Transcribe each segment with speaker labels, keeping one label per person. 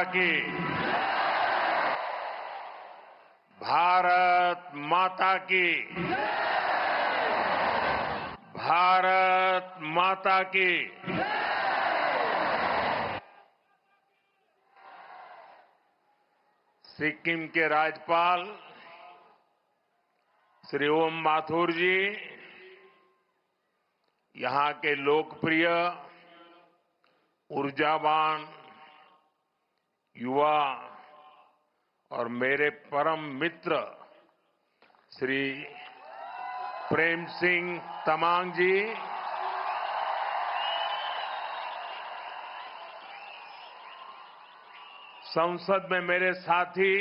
Speaker 1: की भारत माता की भारत माता की सिक्किम के राज्यपाल श्री ओम माथुर जी, यहां के लोकप्रिय ऊर्जावान युवा और मेरे परम मित्र श्री प्रेम सिंह तमांग जी, संसद में मेरे साथी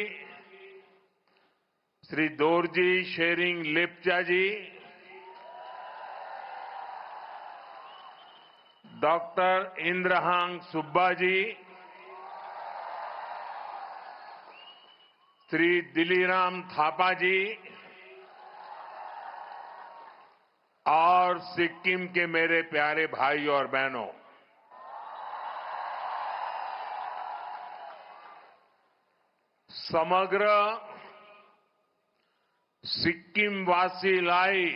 Speaker 1: श्री दोरजी शेरिंग लेप्चा जी, डॉक्टर इंद्रहांग सुब्बा जी, श्री दिलीराम थापा जी और सिक्किम के मेरे प्यारे भाई और बहनों, समग्र सिक्किम वासी लाई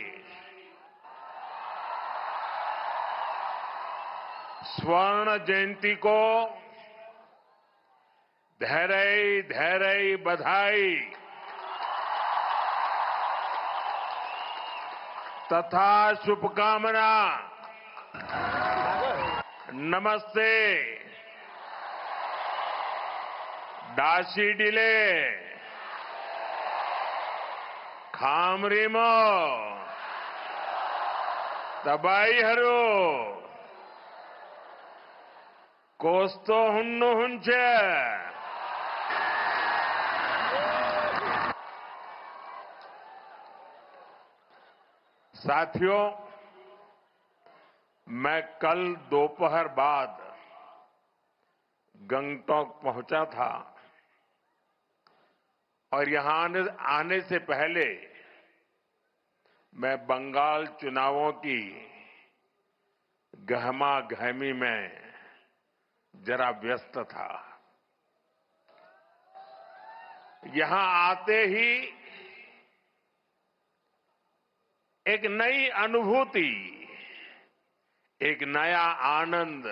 Speaker 1: स्वर्ण जयंती को धैर्य धैर्य बधाई तथा शुभकामना। नमस्ते। डाशी डिले खामरिमो तबाई हरो कोस्तो हुन्नु हुंचे। साथियों, मैं कल दोपहर बाद गंगटोक पहुंचा था और यहां आने से पहले मैं बंगाल चुनावों की गहमा गहमी में जरा व्यस्त था। यहां आते ही एक नई अनुभूति, एक नया आनंद,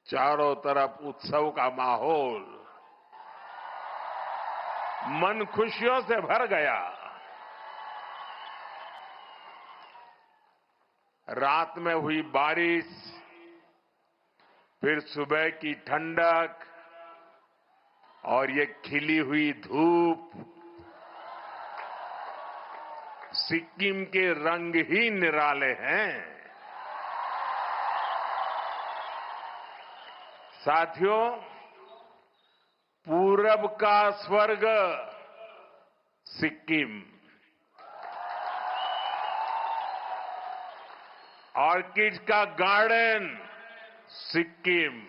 Speaker 1: चारों तरफ उत्सव का माहौल, मन खुशियों से भर गया। रात में हुई बारिश, फिर सुबह की ठंडक और ये खिली हुई धूप, सिक्किम के रंग ही निराले हैं। साथियों, पूरब का स्वर्ग सिक्किम, ऑर्किड का गार्डन सिक्किम,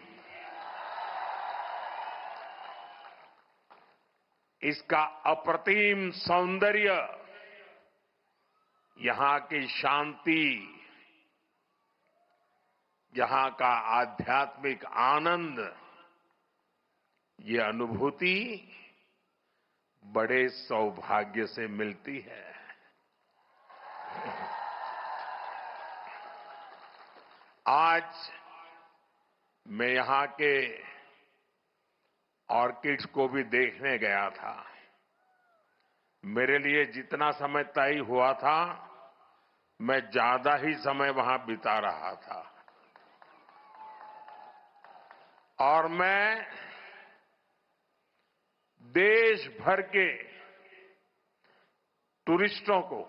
Speaker 1: इसका अप्रतिम सौंदर्य, यहां की शांति, यहां का आध्यात्मिक आनंद, ये अनुभूति बड़े सौभाग्य से मिलती है। आज मैं यहां के ऑर्किड्स को भी देखने गया था। मेरे लिए जितना समय तय हुआ था, मैं ज्यादा ही समय वहां बिता रहा था और मैं देश भर के टूरिस्टों को,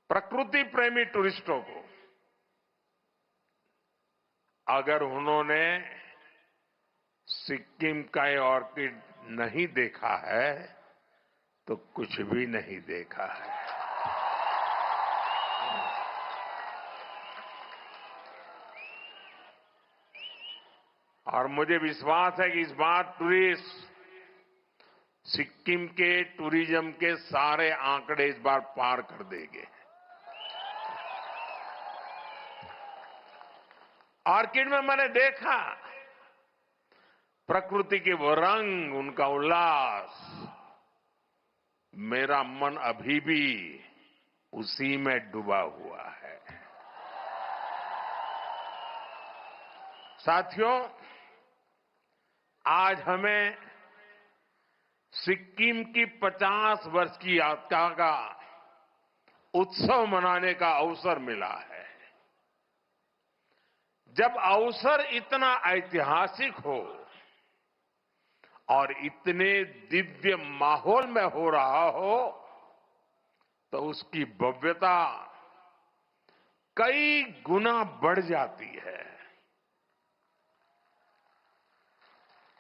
Speaker 1: प्रकृति प्रेमी टूरिस्टों को, अगर उन्होंने सिक्किम का ये ऑर्किड नहीं देखा है तो कुछ भी नहीं देखा है। और मुझे विश्वास है कि इस बार टूरिस्ट सिक्किम के टूरिज्म के सारे आंकड़े इस बार पार कर देंगे। ऑर्किड में मैंने देखा प्रकृति के वो रंग, उनका उल्लास, मेरा मन अभी भी उसी में डूबा हुआ है। साथियों, आज हमें सिक्किम की 50 वर्ष की यात्रा का उत्सव मनाने का अवसर मिला है। जब अवसर इतना ऐतिहासिक हो और इतने दिव्य माहौल में हो रहा हो, तो उसकी भव्यता कई गुना बढ़ जाती है।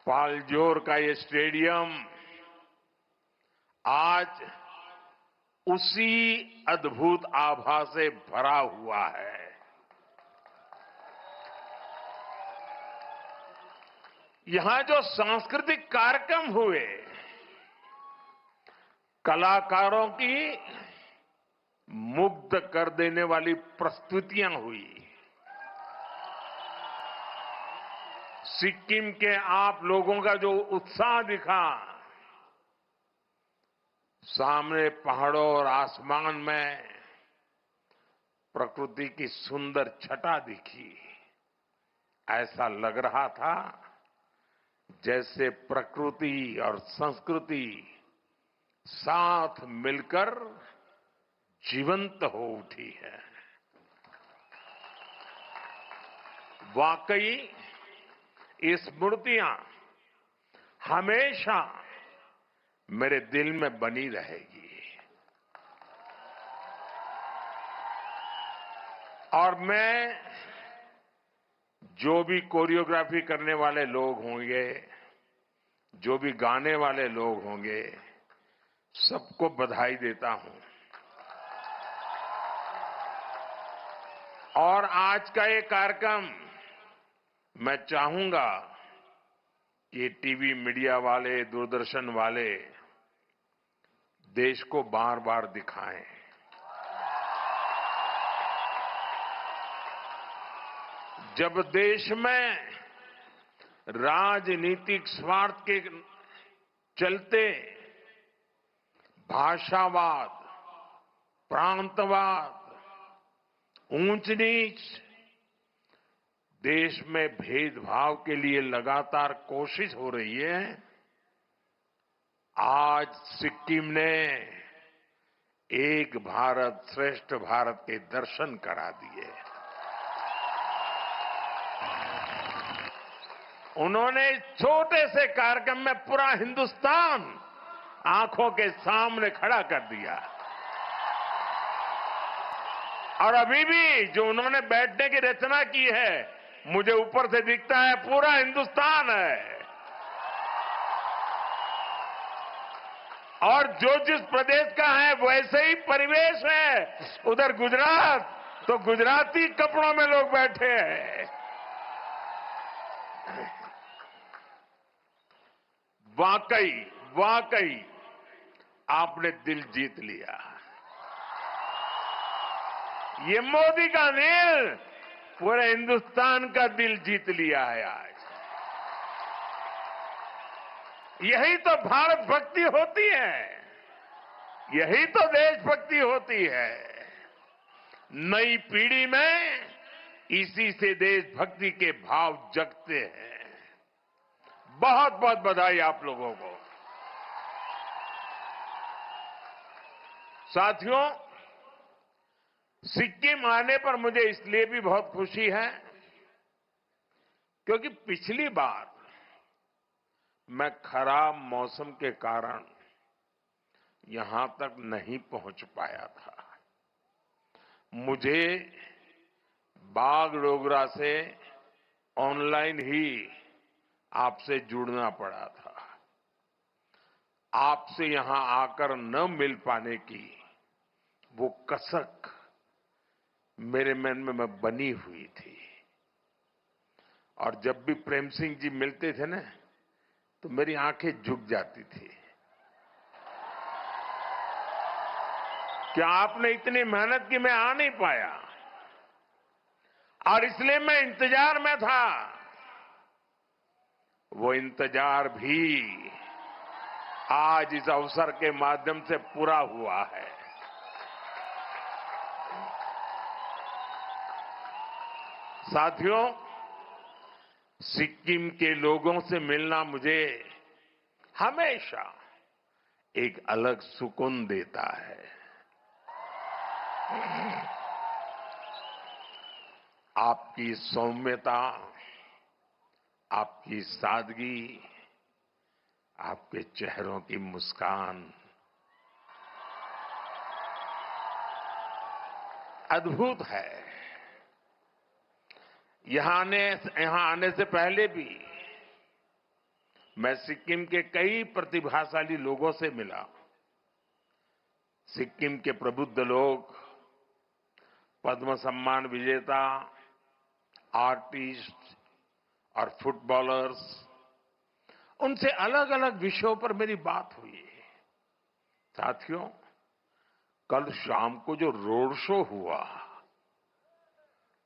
Speaker 1: पालजोर का ये स्टेडियम आज उसी अद्भुत आभा से भरा हुआ है। यहां जो सांस्कृतिक कार्यक्रम हुए, कलाकारों की मुग्ध कर देने वाली प्रस्तुतियां हुई, सिक्किम के आप लोगों का जो उत्साह दिखा, सामने पहाड़ों और आसमान में प्रकृति की सुंदर छटा दिखी। ऐसा लग रहा था जैसे प्रकृति और संस्कृति साथ मिलकर जीवंत हो उठी है। वाकई ये स्मृतियां हमेशा मेरे दिल में बनी रहेगी। और मैं जो भी कोरियोग्राफी करने वाले लोग होंगे, जो भी गाने वाले लोग होंगे, सबको बधाई देता हूं। और आज का ये कार्यक्रम मैं चाहूंगा कि टीवी मीडिया वाले, दूरदर्शन वाले देश को बार बार दिखाएं। जब देश में राजनीतिक स्वार्थ के चलते भाषावाद, प्रांतवाद, ऊंच नीच, देश में भेदभाव के लिए लगातार कोशिश हो रही है, आज सिक्किम ने एक भारत श्रेष्ठ भारत के दर्शन करा दिए। उन्होंने इस छोटे से कार्यक्रम में पूरा हिंदुस्तान आंखों के सामने खड़ा कर दिया। और अभी भी जो उन्होंने बैठने की रचना की है, मुझे ऊपर से दिखता है पूरा हिंदुस्तान है। और जो जिस प्रदेश का है वैसे ही परिवेश है। उधर गुजरात तो गुजराती कपड़ों में लोग बैठे हैं। वाकई वाकई आपने दिल जीत लिया। ये मोदी का दिल पूरे हिंदुस्तान का दिल जीत लिया है आज। यही तो भारत भक्ति होती है, यही तो देशभक्ति होती है। नई पीढ़ी में इसी से देशभक्ति के भाव जगते हैं। बहुत बहुत बधाई आप लोगों को। साथियों, सिक्किम आने पर मुझे इसलिए भी बहुत खुशी है क्योंकि पिछली बार मैं खराब मौसम के कारण यहां तक नहीं पहुंच पाया था। मुझे बागडोगरा से ऑनलाइन ही आपसे जुड़ना पड़ा था। आपसे यहां आकर न मिल पाने की वो कसक मेरे मन में बनी हुई थी। और जब भी प्रेम सिंह जी मिलते थे ना, तो मेरी आंखें झुक जाती थी कि आपने इतनी मेहनत की, मैं आ नहीं पाया। और इसलिए मैं इंतजार में था वो इंतजार भी आज इस अवसर के माध्यम से पूरा हुआ है। साथियों, सिक्किम के लोगों से मिलना मुझे हमेशा एक अलग सुकून देता है। आपकी सौम्यता, आपकी सादगी, आपके चेहरों की मुस्कान अद्भुत है। यहां आने से पहले भी मैं सिक्किम के कई प्रतिभाशाली लोगों से मिला। सिक्किम के प्रबुद्ध लोग, पद्म सम्मान विजेता, आर्टिस्ट और फुटबॉलर्स, उनसे अलग अलग विषयों पर मेरी बात हुई। साथियों, कल शाम को जो रोड शो हुआ,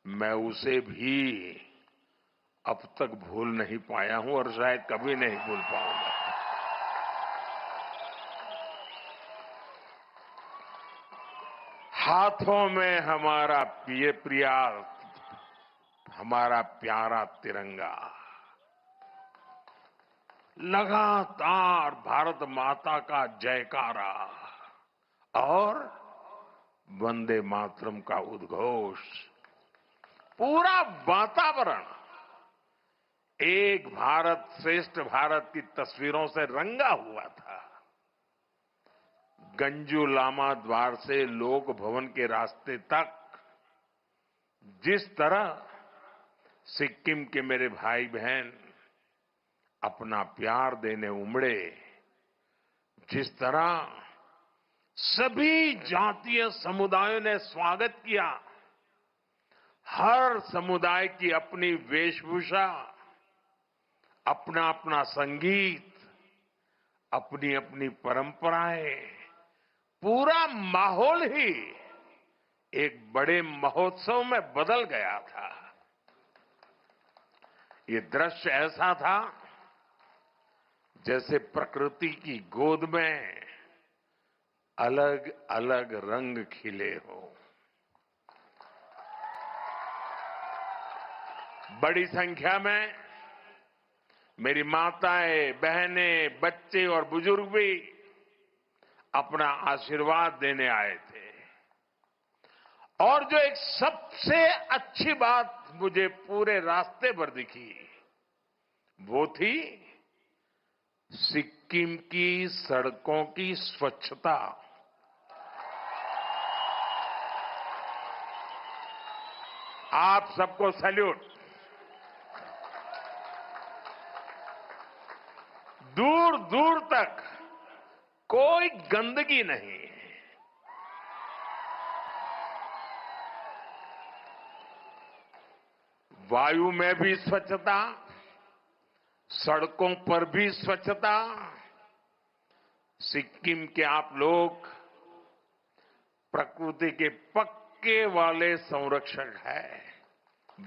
Speaker 1: मैं उसे भी अब तक भूल नहीं पाया हूं और शायद कभी नहीं भूल पाऊंगा। हाथों में हमारा प्यारा तिरंगा, लगातार भारत माता का जयकारा और वंदे मातरम का उद्घोष, पूरा वातावरण एक भारत श्रेष्ठ भारत की तस्वीरों से रंगा हुआ था। गंजू लामा द्वार से लोक भवन के रास्ते तक जिस तरह सिक्किम के मेरे भाई बहन अपना प्यार देने उमड़े, जिस तरह सभी जातीय समुदायों ने स्वागत किया, हर समुदाय की अपनी वेशभूषा, अपना अपना संगीत, अपनी अपनी परंपराएं, पूरा माहौल ही एक बड़े महोत्सव में बदल गया था। ये दृश्य ऐसा था जैसे प्रकृति की गोद में अलग अलग रंग खिले हो। बड़ी संख्या में मेरी माताएं, बहनें, बच्चे और बुजुर्ग भी अपना आशीर्वाद देने आए थे। और जो एक सबसे अच्छी बात मुझे पूरे रास्ते पर दिखी, वो थी सिक्किम की सड़कों की स्वच्छता। आप सबको सैल्यूट। दूर दूर तक कोई गंदगी नहीं, वायु में भी स्वच्छता, सड़कों पर भी स्वच्छता। सिक्किम के आप लोग प्रकृति के पक्के वाले संरक्षक हैं,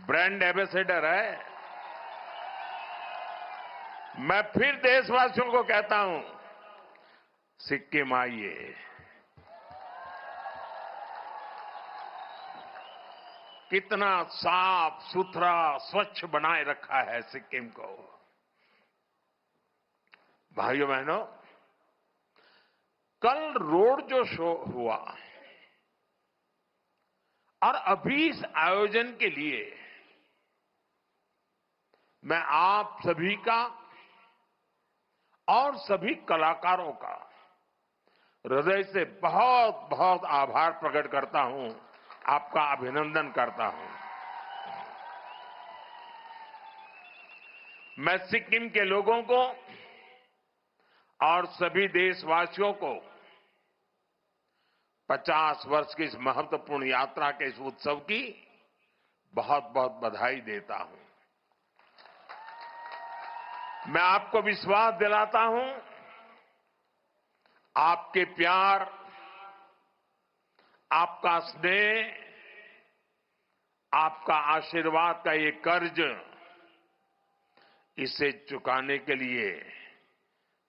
Speaker 1: ब्रांड एम्बेसडर है। मैं फिर देशवासियों को कहता हूं, सिक्किम आइए। कितना साफ सुथरा स्वच्छ बनाए रखा है सिक्किम को। भाइयों बहनों, कल रोड जो शो हुआ और अभी इस आयोजन के लिए मैं आप सभी का और सभी कलाकारों का हृदय से बहुत बहुत आभार प्रकट करता हूं, आपका अभिनंदन करता हूं। मैं सिक्किम के लोगों को और सभी देशवासियों को 50 वर्ष की इस महत्वपूर्ण यात्रा के इस उत्सव की बहुत बहुत बधाई देता हूं। मैं आपको विश्वास दिलाता हूं, आपके प्यार, आपका स्नेह, आपका आशीर्वाद का ये कर्ज, इसे चुकाने के लिए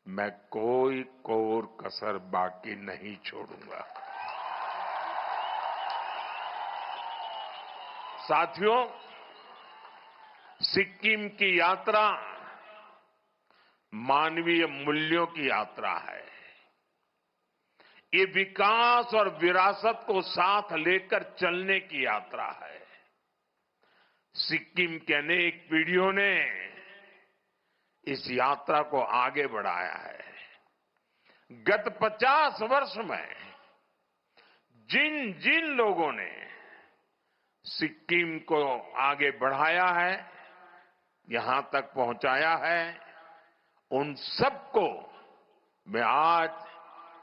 Speaker 1: मैं कोई कोर कसर बाकी नहीं छोड़ूंगा। साथियों, सिक्किम की यात्रा मानवीय मूल्यों की यात्रा है। ये विकास और विरासत को साथ लेकर चलने की यात्रा है। सिक्किम की अनेक पीढ़ियों ने इस यात्रा को आगे बढ़ाया है। गत 50 वर्ष में जिन जिन लोगों ने सिक्किम को आगे बढ़ाया है, यहां तक पहुंचाया है, उन सबको मैं आज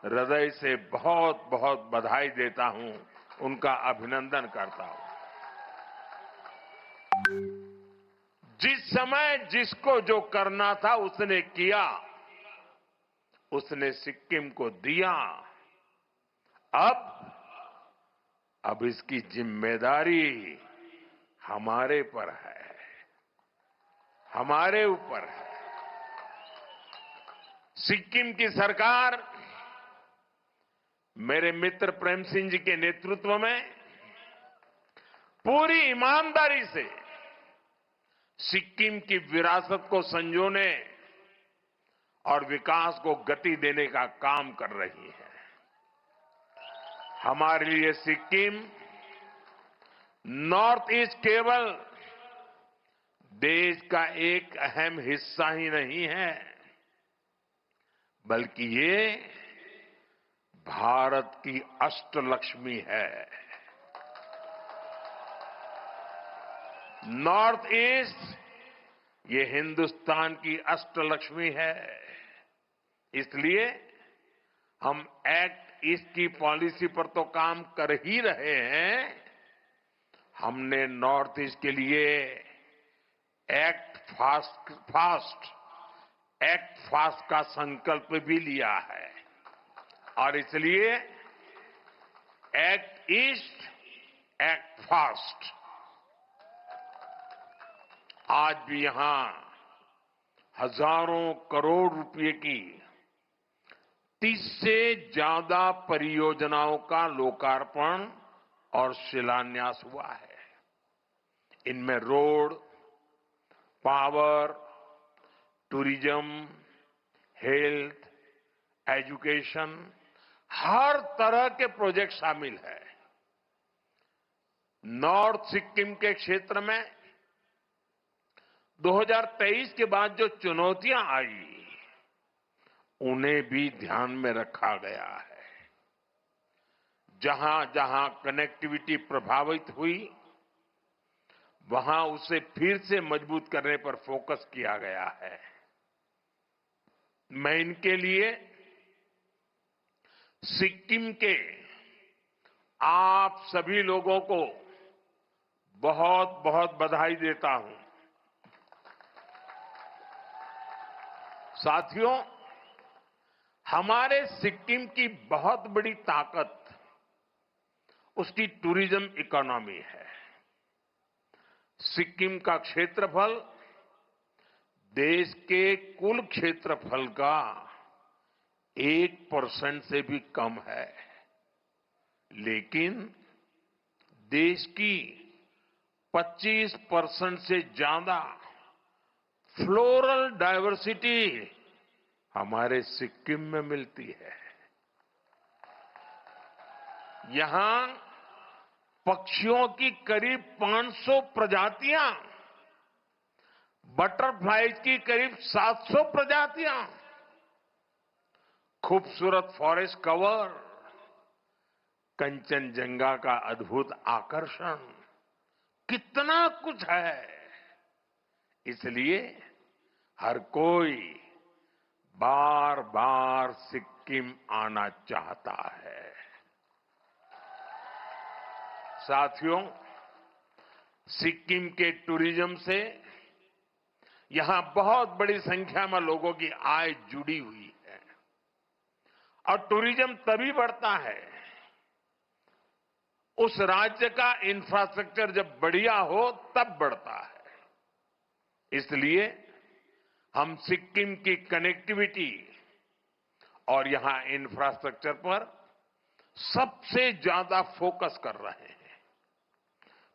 Speaker 1: हृदय से बहुत बहुत बधाई देता हूं, उनका अभिनंदन करता हूं। जिस समय जिसको जो करना था उसने किया, उसने सिक्किम को दिया। अब इसकी जिम्मेदारी हमारे पर है, हमारे ऊपर है। सिक्किम की सरकार मेरे मित्र प्रेम सिंह जी के नेतृत्व में पूरी ईमानदारी से सिक्किम की विरासत को संजोने और विकास को गति देने का काम कर रही है। हमारे लिए सिक्किम नॉर्थ ईस्ट केवल देश का एक अहम हिस्सा ही नहीं है, बल्कि ये भारत की अष्टलक्ष्मी है। नॉर्थ ईस्ट ये हिंदुस्तान की अष्टलक्ष्मी है। इसलिए हम एक्ट ईस्ट की पॉलिसी पर तो काम कर ही रहे हैं, हमने नॉर्थ ईस्ट के लिए एक्ट फास्ट का संकल्प भी लिया है। और इसलिए एक्ट ईस्ट, एक्ट फास्ट। आज भी यहां हजारों करोड़ रुपए की 30 से ज्यादा परियोजनाओं का लोकार्पण और शिलान्यास हुआ है। इनमें road, power, tourism, health, education, हर तरह के प्रोजेक्ट शामिल है। नॉर्थ सिक्किम के क्षेत्र में 2023 के बाद जो चुनौतियां आई, उन्हें भी ध्यान में रखा गया है। जहां जहां कनेक्टिविटी प्रभावित हुई, वहां उसे फिर से मजबूत करने पर फोकस किया गया है। मैं इनके लिए सिक्किम के आप सभी लोगों को बहुत बहुत बधाई देता हूं। साथियों, हमारे सिक्किम की बहुत बड़ी ताकत उसकी टूरिज्म इकोनॉमी है। सिक्किम का क्षेत्रफल देश के कुल क्षेत्रफल का 1% से भी कम है, लेकिन देश की 25% से ज्यादा फ्लोरल डायवर्सिटी हमारे सिक्किम में मिलती है। यहां पक्षियों की करीब 500 प्रजातियां, बटरफ्लाइज की करीब 700 प्रजातियां, खूबसूरत फॉरेस्ट कवर, कंचनजंगा का अद्भुत आकर्षण, कितना कुछ है। इसलिए हर कोई बार बार सिक्किम आना चाहता है। साथियों, सिक्किम के टूरिज्म से यहां बहुत बड़ी संख्या में लोगों की आय जुड़ी हुई है। और टूरिज्म तभी बढ़ता है, उस राज्य का इंफ्रास्ट्रक्चर जब बढ़िया हो तब बढ़ता है। इसलिए हम सिक्किम की कनेक्टिविटी और यहां इंफ्रास्ट्रक्चर पर सबसे ज्यादा फोकस कर रहे हैं।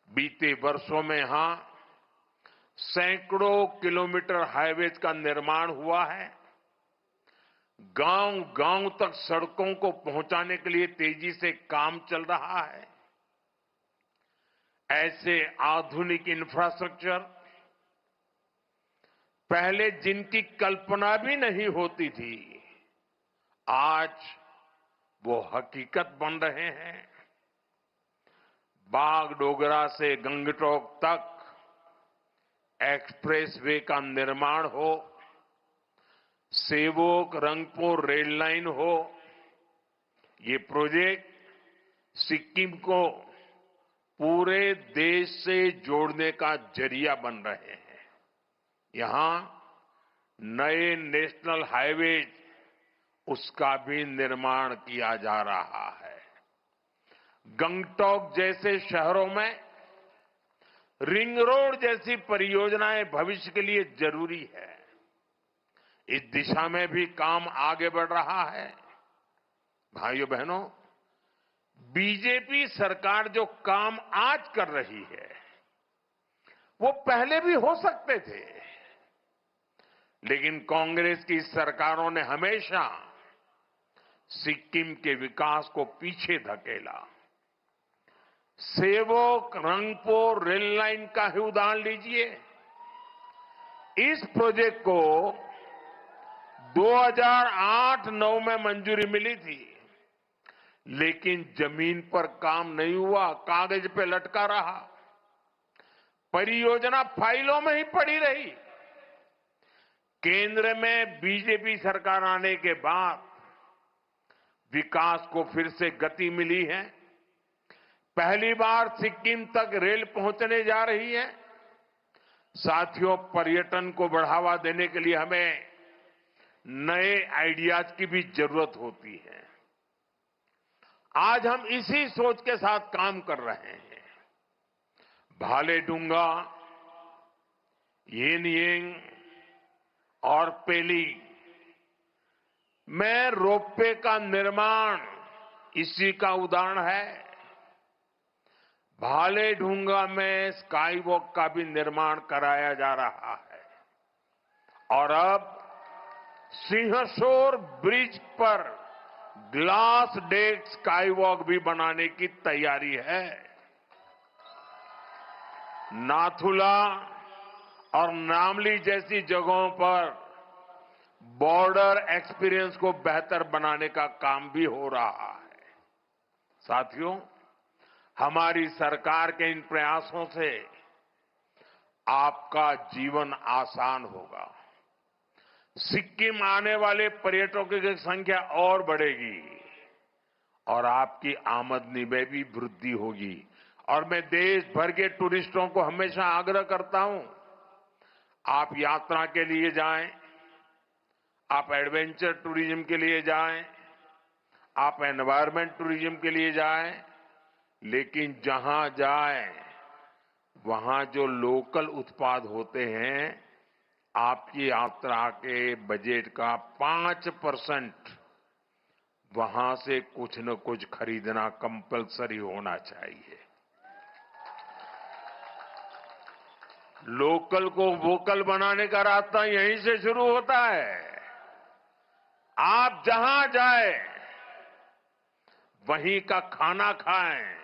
Speaker 1: बीते वर्षों में यहां सैकड़ों किलोमीटर हाईवेज का निर्माण हुआ है। गांव गांव तक सड़कों को पहुंचाने के लिए तेजी से काम चल रहा है। ऐसे आधुनिक इंफ्रास्ट्रक्चर पहले जिनकी कल्पना भी नहीं होती थी, आज वो हकीकत बन रहे हैं। बागडोगरा से गंगटोक तक एक्सप्रेसवे का निर्माण हो, सेवोक रंगपुर रेल लाइन हो, ये प्रोजेक्ट सिक्किम को पूरे देश से जोड़ने का जरिया बन रहे हैं। यहां नए नेशनल हाईवे उसका भी निर्माण किया जा रहा है। गंगटोक जैसे शहरों में रिंग रोड जैसी परियोजनाएं भविष्य के लिए जरूरी है। इस दिशा में भी काम आगे बढ़ रहा है। भाइयों बहनों, बीजेपी सरकार जो काम आज कर रही है वो पहले भी हो सकते थे, लेकिन कांग्रेस की सरकारों ने हमेशा सिक्किम के विकास को पीछे धकेला। सेवोक रंगपुर रेल लाइन का ही उदाहरण लीजिए। इस प्रोजेक्ट को 2008-9 में मंजूरी मिली थी, लेकिन जमीन पर काम नहीं हुआ, कागज पे लटका रहा। परियोजना फाइलों में ही पड़ी रही। केंद्र में बीजेपी सरकार आने के बाद विकास को फिर से गति मिली है। पहली बार सिक्किम तक रेल पहुंचने जा रही है। साथियों, पर्यटन को बढ़ावा देने के लिए हमें नए आइडियाज की भी जरूरत होती है। आज हम इसी सोच के साथ काम कर रहे हैं। भालेडुंगा, येनयेंग और पेली में रोपवे का निर्माण इसी का उदाहरण है। भालेडुंगा में स्काई वॉक का भी निर्माण कराया जा रहा है और अब सिंहसौर ब्रिज पर ग्लास डेक स्काई वॉक भी बनाने की तैयारी है। नाथुला और नामली जैसी जगहों पर बॉर्डर एक्सपीरियंस को बेहतर बनाने का काम भी हो रहा है। साथियों, हमारी सरकार के इन प्रयासों से आपका जीवन आसान होगा। सिक्किम आने वाले पर्यटकों की संख्या और बढ़ेगी और आपकी आमदनी में भी वृद्धि होगी। और मैं देश भर के टूरिस्टों को हमेशा आग्रह करता हूं, आप यात्रा के लिए जाएं, आप एडवेंचर टूरिज्म के लिए जाएं, आप एनवायरमेंट टूरिज्म के लिए जाएं, लेकिन जहां जाएं वहां जो लोकल उत्पाद होते हैं, आपकी यात्रा के बजट का 5% वहां से कुछ न कुछ खरीदना कंपलसरी होना चाहिए। लोकल को वोकल बनाने का रास्ता यहीं से शुरू होता है। आप जहां जाए वहीं का खाना खाएं,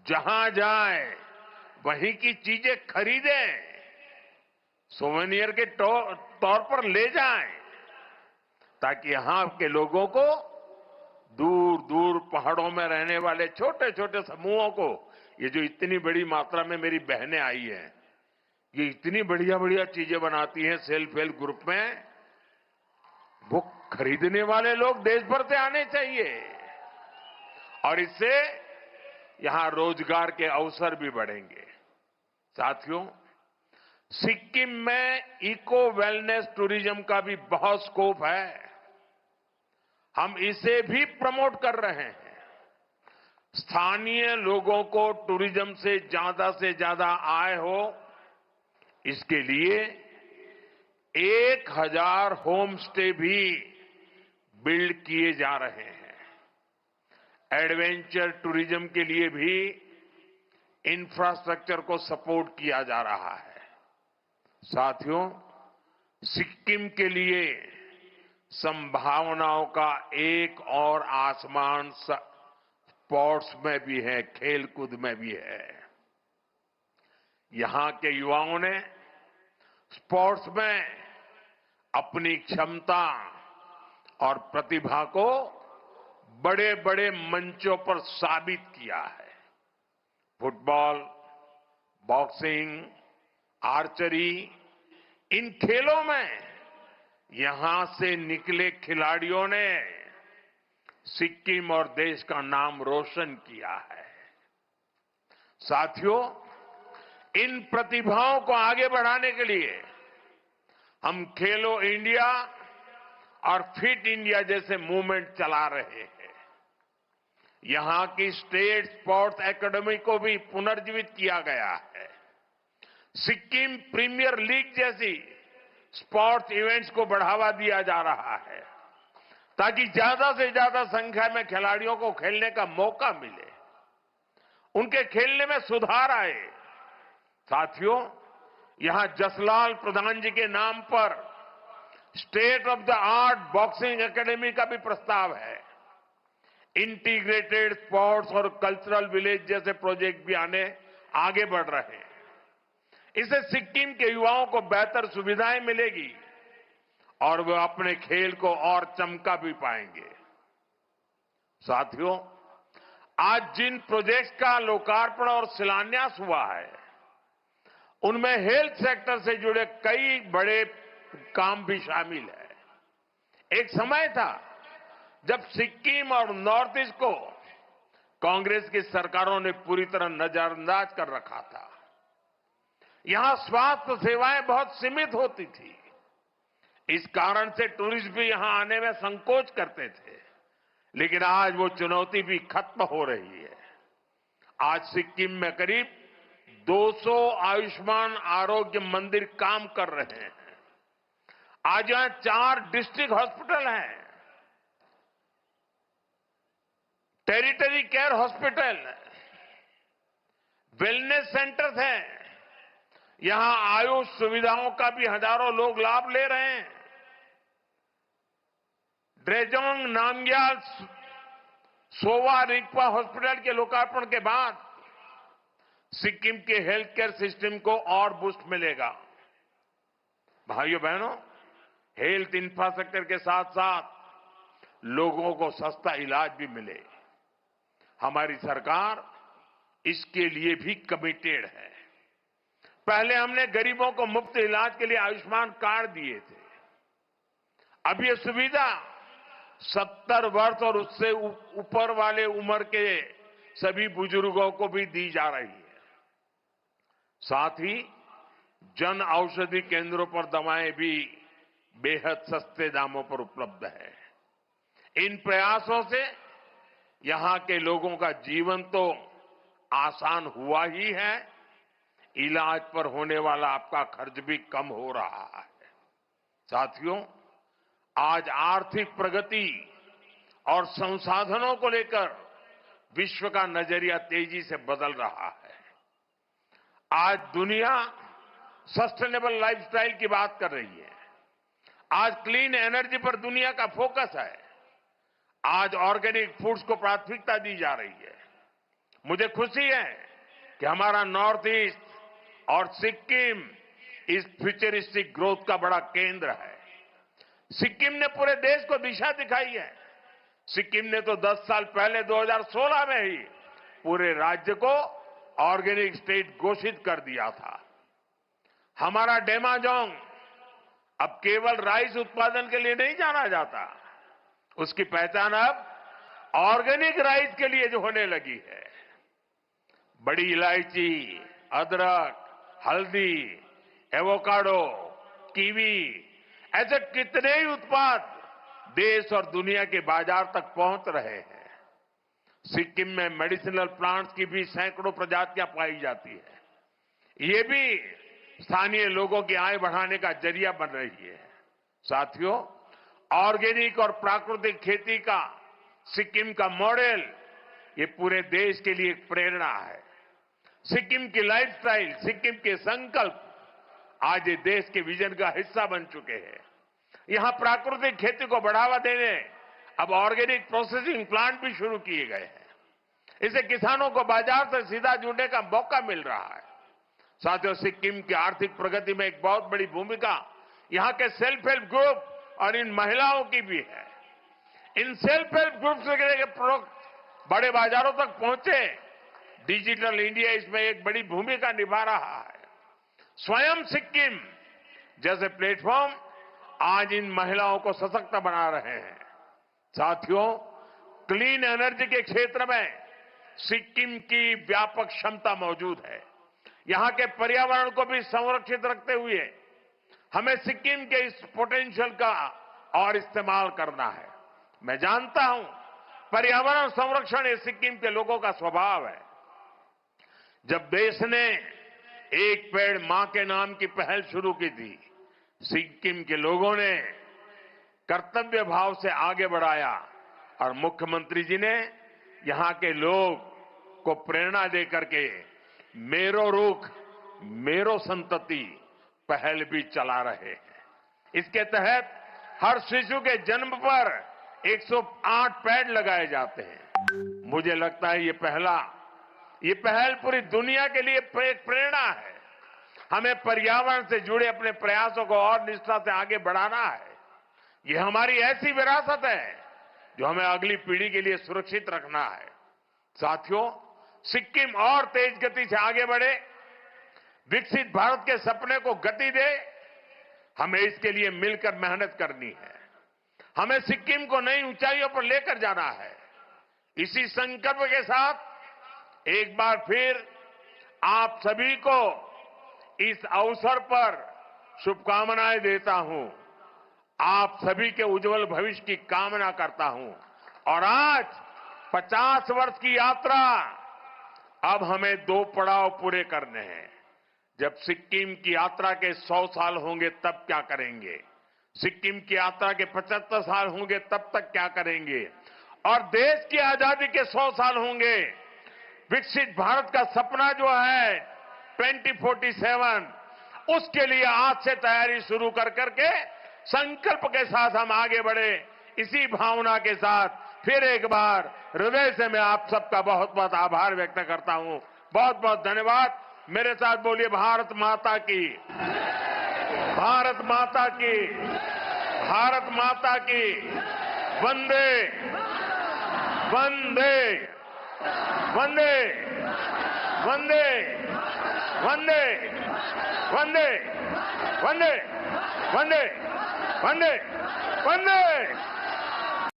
Speaker 1: जहां जाए वहीं की चीजें खरीदें, सोवेनियर के तौर पर ले जाएं, ताकि यहां के लोगों को, दूर दूर पहाड़ों में रहने वाले छोटे छोटे समूहों को, ये जो इतनी बड़ी मात्रा में मेरी बहनें आई हैं, ये इतनी बढ़िया बढ़िया चीजें बनाती हैं सेल्फ हेल्प ग्रुप में, वो खरीदने वाले लोग देश भर से आने चाहिए और इससे यहां रोजगार के अवसर भी बढ़ेंगे। साथियों, सिक्किम में इको वेलनेस टूरिज्म का भी बहुत स्कोप है। हम इसे भी प्रमोट कर रहे हैं। स्थानीय लोगों को टूरिज्म से ज्यादा आय हो, इसके लिए 1000 होम स्टे भी बिल्ड किए जा रहे हैं। एडवेंचर टूरिज्म के लिए भी इंफ्रास्ट्रक्चर को सपोर्ट किया जा रहा है। साथियों, सिक्किम के लिए संभावनाओं का एक और आसमान स्पोर्ट्स में भी है, खेलकूद में भी है। यहां के युवाओं ने स्पोर्ट्स में अपनी क्षमता और प्रतिभा को बड़े बड़े मंचों पर साबित किया है। फुटबॉल, बॉक्सिंग, आर्चरी, इन खेलों में यहां से निकले खिलाड़ियों ने सिक्किम और देश का नाम रोशन किया है। साथियों, इन प्रतिभाओं को आगे बढ़ाने के लिए हम खेलो इंडिया और फिट इंडिया जैसे मूवमेंट चला रहे हैं। यहां की स्टेट स्पोर्ट्स एकेडमी को भी पुनर्जीवित किया गया है। सिक्किम प्रीमियर लीग जैसी स्पोर्ट्स इवेंट्स को बढ़ावा दिया जा रहा है ताकि ज्यादा से ज्यादा संख्या में खिलाड़ियों को खेलने का मौका मिले, उनके खेलने में सुधार आए। साथियों, यहां जसलाल प्रधान जी के नाम पर state of the art boxing academy का भी प्रस्ताव है। इंटीग्रेटेड स्पोर्ट्स और कल्चरल विलेज जैसे प्रोजेक्ट भी आगे बढ़ रहे हैं। इससे सिक्किम के युवाओं को बेहतर सुविधाएं मिलेगी और वे अपने खेल को और चमका भी पाएंगे। साथियों, आज जिन प्रोजेक्ट्स का लोकार्पण और शिलान्यास हुआ है, उनमें हेल्थ सेक्टर से जुड़े कई बड़े काम भी शामिल है। एक समय था जब सिक्किम और नॉर्थ ईस्ट को कांग्रेस की सरकारों ने पूरी तरह नजरअंदाज कर रखा था। यहां स्वास्थ्य सेवाएं बहुत सीमित होती थी। इस कारण से टूरिस्ट भी यहां आने में संकोच करते थे, लेकिन आज वो चुनौती भी खत्म हो रही है। आज सिक्किम में करीब 200 आयुष्मान आरोग्य मंदिर काम कर रहे हैं। आज यहां 4 डिस्ट्रिक्ट हॉस्पिटल हैं, territory care hospital, wellness centres हैं। यहां आयुष सुविधाओं का भी हजारों लोग लाभ ले रहे हैं। ड्रेजोंग नामग्याल सोवा रिगपा हॉस्पिटल के लोकार्पण के बाद सिक्किम के हेल्थ केयर सिस्टम को और बूस्ट मिलेगा। भाइयों बहनों, हेल्थ इंफ्रास्ट्रक्चर के साथ साथ लोगों को सस्ता इलाज भी मिले, हमारी सरकार इसके लिए भी कमिटेड है। पहले हमने गरीबों को मुफ्त इलाज के लिए आयुष्मान कार्ड दिए थे। अब ये सुविधा 70 वर्ष और उससे ऊपर वाले उम्र के सभी बुजुर्गों को भी दी जा रही है। साथ ही जन औषधि केंद्रों पर दवाएं भी बेहद सस्ते दामों पर उपलब्ध है। इन प्रयासों से यहां के लोगों का जीवन तो आसान हुआ ही है, इलाज पर होने वाला आपका खर्च भी कम हो रहा है। साथियों, आज आर्थिक प्रगति और संसाधनों को लेकर विश्व का नजरिया तेजी से बदल रहा है। आज दुनिया सस्टेनेबल लाइफस्टाइल की बात कर रही है। आज क्लीन एनर्जी पर दुनिया का फोकस है। आज ऑर्गेनिक फूड्स को प्राथमिकता दी जा रही है। मुझे खुशी है कि हमारा नॉर्थ ईस्ट और सिक्किम इस फ्यूचरिस्टिक ग्रोथ का बड़ा केंद्र है। सिक्किम ने पूरे देश को दिशा दिखाई है। सिक्किम ने तो 10 साल पहले 2016 में ही पूरे राज्य को ऑर्गेनिक स्टेट घोषित कर दिया था। हमारा डेमाजोंग अब केवल राइस उत्पादन के लिए नहीं जाना जाता, उसकी पहचान अब ऑर्गेनिक राइस के लिए जो होने लगी है। बड़ी इलायची, अदरक, हल्दी, एवोकाडो, कीवी, ऐसे कितने ही उत्पाद देश और दुनिया के बाजार तक पहुंच रहे हैं। सिक्किम में मेडिसिनल प्लांट्स की भी सैकड़ों प्रजातियां पाई जाती है। ये भी स्थानीय लोगों की आय बढ़ाने का जरिया बन रही है। साथियों, ऑर्गेनिक और प्राकृतिक खेती का सिक्किम का मॉडल ये पूरे देश के लिए एक प्रेरणा है। सिक्किम की लाइफस्टाइल, सिक्किम के संकल्प आज ये देश के विजन का हिस्सा बन चुके हैं। यहां प्राकृतिक खेती को बढ़ावा देने अब ऑर्गेनिक प्रोसेसिंग प्लांट भी शुरू किए गए हैं। इससे किसानों को बाजार से सीधा जुड़ने का मौका मिल रहा है। साथियों, सिक्किम की आर्थिक प्रगति में एक बहुत बड़ी भूमिका यहां के सेल्फ हेल्प ग्रुप और इन महिलाओं की भी है। इन सेल्फ हेल्प ग्रुप के प्रोडक्ट बड़े बाजारों तक पहुंचे, डिजिटल इंडिया इसमें एक बड़ी भूमिका निभा रहा है। स्वयं सिक्किम जैसे प्लेटफॉर्म आज इन महिलाओं को सशक्त बना रहे हैं। साथियों, क्लीन एनर्जी के क्षेत्र में सिक्किम की व्यापक क्षमता मौजूद है। यहां के पर्यावरण को भी संरक्षित रखते हुए हमें सिक्किम के इस पोटेंशियल का और इस्तेमाल करना है। मैं जानता हूं पर्यावरण संरक्षण ये सिक्किम के लोगों का स्वभाव है। जब देश ने एक पेड़ मां के नाम की पहल शुरू की थी, सिक्किम के लोगों ने कर्तव्य भाव से आगे बढ़ाया और मुख्यमंत्री जी ने यहां के लोग को प्रेरणा देकर के मेरो रुख मेरो संतति पहल भी चला रहे हैं। इसके तहत हर शिशु के जन्म पर 108 पेड़ लगाए जाते हैं। मुझे लगता है ये पहल पूरी दुनिया के लिए एक प्रेरणा है। हमें पर्यावरण से जुड़े अपने प्रयासों को और निष्ठा से आगे बढ़ाना है। ये हमारी ऐसी विरासत है जो हमें अगली पीढ़ी के लिए सुरक्षित रखना है। साथियों, सिक्किम और तेज गति से आगे बढ़े, विकसित भारत के सपने को गति दे, हमें इसके लिए मिलकर मेहनत करनी है। हमें सिक्किम को नई ऊंचाइयों पर लेकर जाना है। इसी संकल्प के साथ एक बार फिर आप सभी को इस अवसर पर शुभकामनाएं देता हूं। आप सभी के उज्जवल भविष्य की कामना करता हूं। और आज 50 वर्ष की यात्रा, अब हमें 2 पड़ाव पूरे करने हैं। जब सिक्किम की यात्रा के 100 साल होंगे तब क्या करेंगे, सिक्किम की यात्रा के 75 साल होंगे तब तक क्या करेंगे, और देश की आजादी के 100 साल होंगे। विकसित भारत का सपना जो है 2047, उसके लिए आज से तैयारी शुरू कर करके संकल्प के साथ हम आगे बढ़े। इसी भावना के साथ फिर एक बार हृदय से मैं आप सबका बहुत बहुत आभार व्यक्त करता हूं। बहुत बहुत धन्यवाद। मेरे साथ बोलिए भारत माता की, भारत माता की, भारत माता की। वंदे वंदे वंदे वंदे वंदे वंदे वंदे वंदे वंदे वंदे